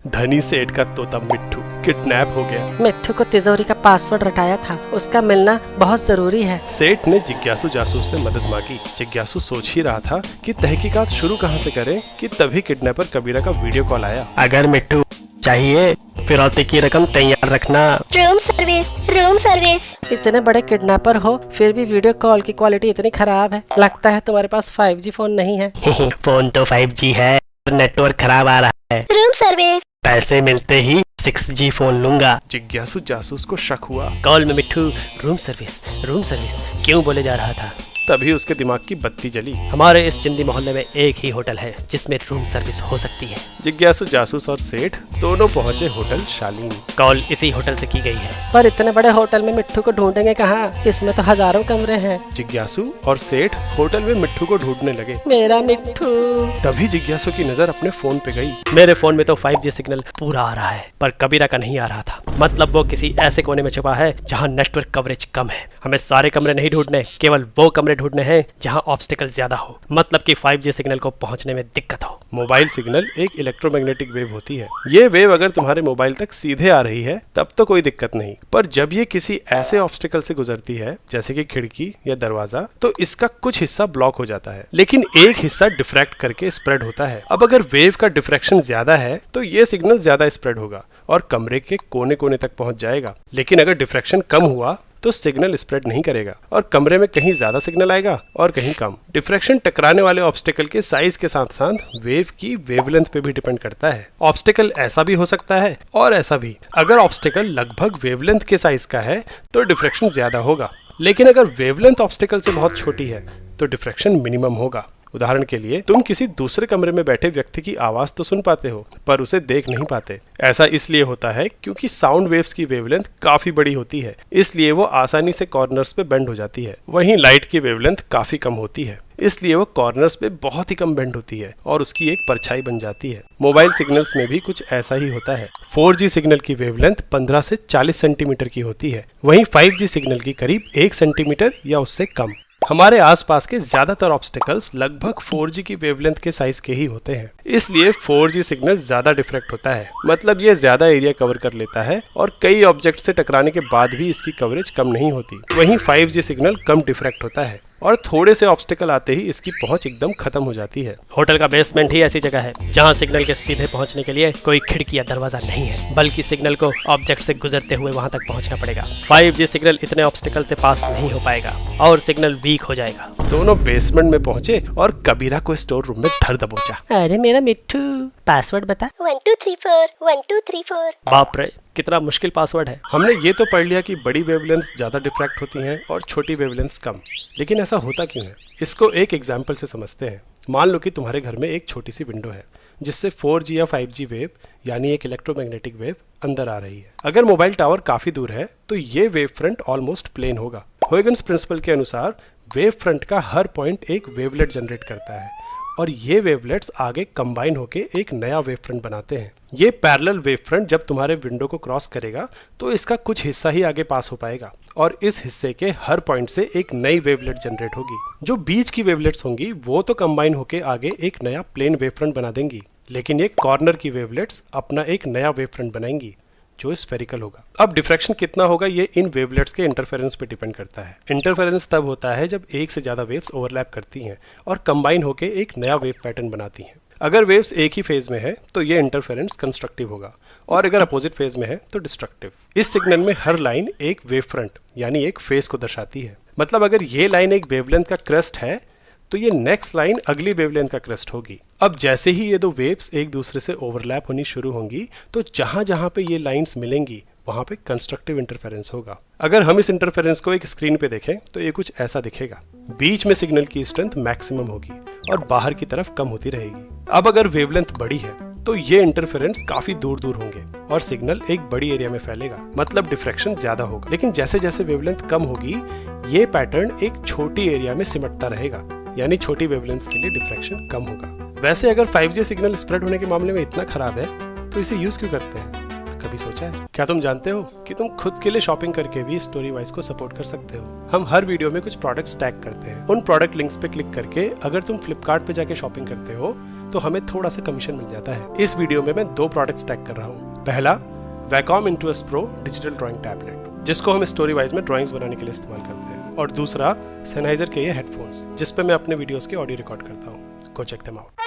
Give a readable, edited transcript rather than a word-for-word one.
धनी सेठ का तोता मिट्ठू किडनैप हो गया। मिट्ठू को तिजोरी का पासवर्ड रटाया था, उसका मिलना बहुत जरूरी है। सेठ ने जिज्ञासु जासूस से मदद मांगी। जिज्ञासु सोच ही रहा था कि तहकीकात शुरू कहां से करें कि तभी किडनैपर कबीरा का वीडियो कॉल आया। अगर मिट्ठू चाहिए फिरौती की रकम तैयार रखना। Room service, room service. इतने बड़े किडनैपर हो फिर भी वीडियो कॉल की क्वालिटी इतनी खराब है। लगता है तुम्हारे पास 5G फोन नहीं है। फोन तो 5G है, नेटवर्क खराब आ रहा है। Room service. पैसे मिलते ही 6G फोन लूंगा। जिज्ञासु जासूस को शक हुआ। कॉल में मिट्ठू रूम सर्विस क्यों बोले जा रहा था। तभी उसके दिमाग की बत्ती जली। हमारे इस चिंदी मोहल्ले में एक ही होटल है जिसमें रूम सर्विस हो सकती है। जिज्ञासु जासूस और सेठ दोनों पहुंचे होटल शालीन। कॉल इसी होटल से की गई है। पर इतने बड़े होटल में मिट्ठू को ढूंढेंगे कहाँ? इसमें तो हजारों कमरे हैं। जिज्ञासु और सेठ होटल में मिट्ठू को ढूंढने लगे। मेरा मिट्ठू। तभी जिज्ञासु की नजर अपने फोन पे गई। मेरे फोन में तो 5G सिग्नल पूरा आ रहा है, पर कबीरा का नहीं आ रहा था। मतलब वो किसी ऐसे कोने में छुपा है जहाँ नेटवर्क कवरेज कम है। हमें सारे कमरे नहीं ढूंढने, केवल वो कमरे ढूंढने हैं जहाँ ऑब्स्टिकल ज्यादा हो, मतलब कि 5G सिग्नल को पहुँचने में दिक्कत हो। मोबाइल सिग्नल एक इलेक्ट्रोमैग्नेटिक वेव होती है। ये वेव अगर तुम्हारे मोबाइल तक सीधे आ रही है तब तो कोई दिक्कत नहीं, पर जब ये किसी ऐसे ऑब्स्टिकल से गुजरती है जैसे कि खिड़की या दरवाजा, तो इसका कुछ हिस्सा ब्लॉक हो जाता है, लेकिन एक हिस्सा डिफ्रैक्ट करके स्प्रेड होता है। अब अगर वेव का डिफ्रैक्शन ज्यादा है तो ये सिग्नल ज्यादा स्प्रेड होगा और कमरे के कोने कोने तक पहुंच जाएगा। लेकिन अगर डिफ्रैक्शन कम हुआ तो सिग्नल स्प्रेड नहीं करेगा और कमरे में कहीं ज्यादा सिग्नल आएगा और कहीं कम। डिफ्रैक्शन टकराने वाले ऑब्स्टिकल के साइज के साथ साथ वेव की वेवलेंथ पे भी डिपेंड करता है। ऑब्स्टिकल ऐसा भी हो सकता है और ऐसा भी। अगर ऑब्स्टिकल लगभग वेवलेंथ के साइज का है तो डिफ्रैक्शन ज्यादा होगा, लेकिन अगर वेवलेंथ ऑब्स्टिकल से बहुत छोटी है तो डिफ्रैक्शन मिनिमम होगा। उदाहरण के लिए तुम किसी दूसरे कमरे में बैठे व्यक्ति की आवाज तो सुन पाते हो पर उसे देख नहीं पाते। ऐसा इसलिए होता है क्योंकि साउंड वेव्स की वेवलेंथ काफी बड़ी होती है, इसलिए वो आसानी से कॉर्नर्स पे बेंड हो जाती है। वहीं लाइट की वेवलेंथ काफी कम होती है, इसलिए वो कॉर्नर्स पे बहुत ही कम बेंड होती है और उसकी एक परछाई बन जाती है। मोबाइल सिग्नल्स में भी कुछ ऐसा ही होता है। 4G सिग्नल की वेवलेंथ 15 से 40 सेंटीमीटर की होती है, वहीं 5G सिग्नल की करीब 1 सेंटीमीटर या उससे कम। हमारे आसपास के ज्यादातर ऑब्स्टिकल्स लगभग 4G की वेवलेंथ के साइज के ही होते हैं, इसलिए 4G सिग्नल ज्यादा डिफ्रैक्ट होता है। मतलब ये ज्यादा एरिया कवर कर लेता है और कई ऑब्जेक्ट से टकराने के बाद भी इसकी कवरेज कम नहीं होती। वहीं 5G सिग्नल कम डिफ्रैक्ट होता है और थोड़े से ऑब्स्टिकल आते ही इसकी पहुंच एकदम खत्म हो जाती है। होटल का बेसमेंट ही ऐसी जगह है जहां सिग्नल के सीधे पहुंचने के लिए कोई खिड़की या दरवाजा नहीं है, बल्कि सिग्नल को ऑब्जेक्ट से गुजरते हुए वहां तक पहुंचना पड़ेगा। 5G सिग्नल इतने ऑब्स्टिकल से पास नहीं हो पाएगा और सिग्नल वीक हो जाएगा। दोनों बेसमेंट में पहुंचे और कबीरा को स्टोर रूम में धर दबोचा। अरे मेरा मिट्ठू, पासवर्ड बता। 1 2 3 4 1 2 3 4। बाप रे, कितना मुश्किल पासवर्ड है। हमने ये तो पढ़ लिया कि बड़ी वेवलेंथ्स ज्यादा डिफ्रैक्ट होती हैं और छोटी वेवलेंथ्स कम, लेकिन ऐसा होता क्यों है? इसको एक एग्जाम्पल से समझते हैं। मान लो कि तुम्हारे घर में एक छोटी सी विंडो है जिससे 4G या 5G वेव यानी एक इलेक्ट्रोमैग्नेटिक वेव अंदर आ रही है। अगर मोबाइल टावर काफी दूर है तो ये वेव फ्रंट ऑलमोस्ट प्लेन होगा। huygens प्रिंसिपल के अनुसार वेव फ्रंट का हर पॉइंट एक वेवलेट जनरेट करता है और ये वेवलेट्स आगे कंबाइन होके एक नया वेव फ्रंट बनाते हैं। ये पैरेलल वेव फ्रंट जब तुम्हारे विंडो को क्रॉस करेगा तो इसका कुछ हिस्सा ही आगे पास हो पाएगा और इस हिस्से के हर पॉइंट से एक नई वेवलेट जनरेट होगी। जो बीच की वेवलेट्स होंगी वो तो कंबाइन होके आगे एक नया प्लेन वेव फ्रंट बना देंगी, लेकिन ये कॉर्नर की वेवलेट्स अपना एक नया वेव फ्रंट बनाएंगी जो स्फेरिकल होगा। अब डिफ्रैक्शन कितना होगा ये इन वेवलेट्स के इंटरफेरेंस पे डिपेंड करता है। इंटरफेरेंस तब होता है जब एक से ज्यादा वेव्स ओवरलैप करती हैं और कंबाइन होके एक नया वेव पैटर्न बनाती हैं। अगर वेव्स एक ही फेज में है तो ये इंटरफेरेंस कंस्ट्रक्टिव होगा और अगर अपोजिट फेज में है तो डिस्ट्रक्टिव। इस सिग्नल में हर लाइन एक वेव फ्रंट यानी एक फेज को दर्शाती है। मतलब अगर ये लाइन एक वेवलेंथ का क्रेस्ट है तो ये नेक्स्ट लाइन अगली वेवलेंथ का क्रेस्ट होगी। अब जैसे ही ये दो वेव्स एक दूसरे से ओवरलैप होनी शुरू होंगी तो जहां जहां पे ये लाइंस मिलेंगी वहां पे कंस्ट्रक्टिव इंटरफेरेंस होगा। अगर हम इस इंटरफेरेंस को एक स्क्रीन पे देखें तो ये कुछ ऐसा दिखेगा। बीच में सिग्नल की स्ट्रेंथ मैक्सिमम होगी और बाहर की तरफ कम होती रहेगी। अब अगर वेवलेंथ बड़ी है तो ये इंटरफेरेंस काफी दूर दूर होंगे और सिग्नल एक बड़ी एरिया में फैलेगा, मतलब डिफ्रैक्शन ज्यादा होगा। लेकिन जैसे जैसे वेवलेंथ कम होगी ये पैटर्न एक छोटी एरिया में सिमटता रहेगा, यानी छोटी वेवलेंथ के लिए डिफ्रैक्शन कम होगा। वैसे अगर 5G सिग्नल स्प्रेड होने के मामले में इतना खराब है तो इसे यूज क्यों करते हैं? कभी सोचा है? क्या तुम जानते हो कि तुम खुद के लिए शॉपिंग करके भी स्टोरीवाइज को सपोर्ट कर सकते हो? हम हर वीडियो में कुछ प्रोडक्ट्स टैग करते हैं। उन प्रोडक्ट लिंक्स पे क्लिक करके अगर तुम फ्लिपकार्ट पे जाके शॉपिंग करते हो तो हमें थोड़ा सा कमीशन मिल जाता है। इस वीडियो में मैं 2 प्रोडक्ट्स टैग कर रहा हूँ। पहला Wacom Intuos Pro digital drawing tablet, जिसको हम स्टोरीवाइज में ड्राइंग्स बनाने के लिए इस्तेमाल करते हैं, और दूसरा सेनाइजर के ये हेडफोन्स, जिस पे मैं अपने वीडियोस के ऑडियो रिकॉर्ड करता हूँ। Go check them out.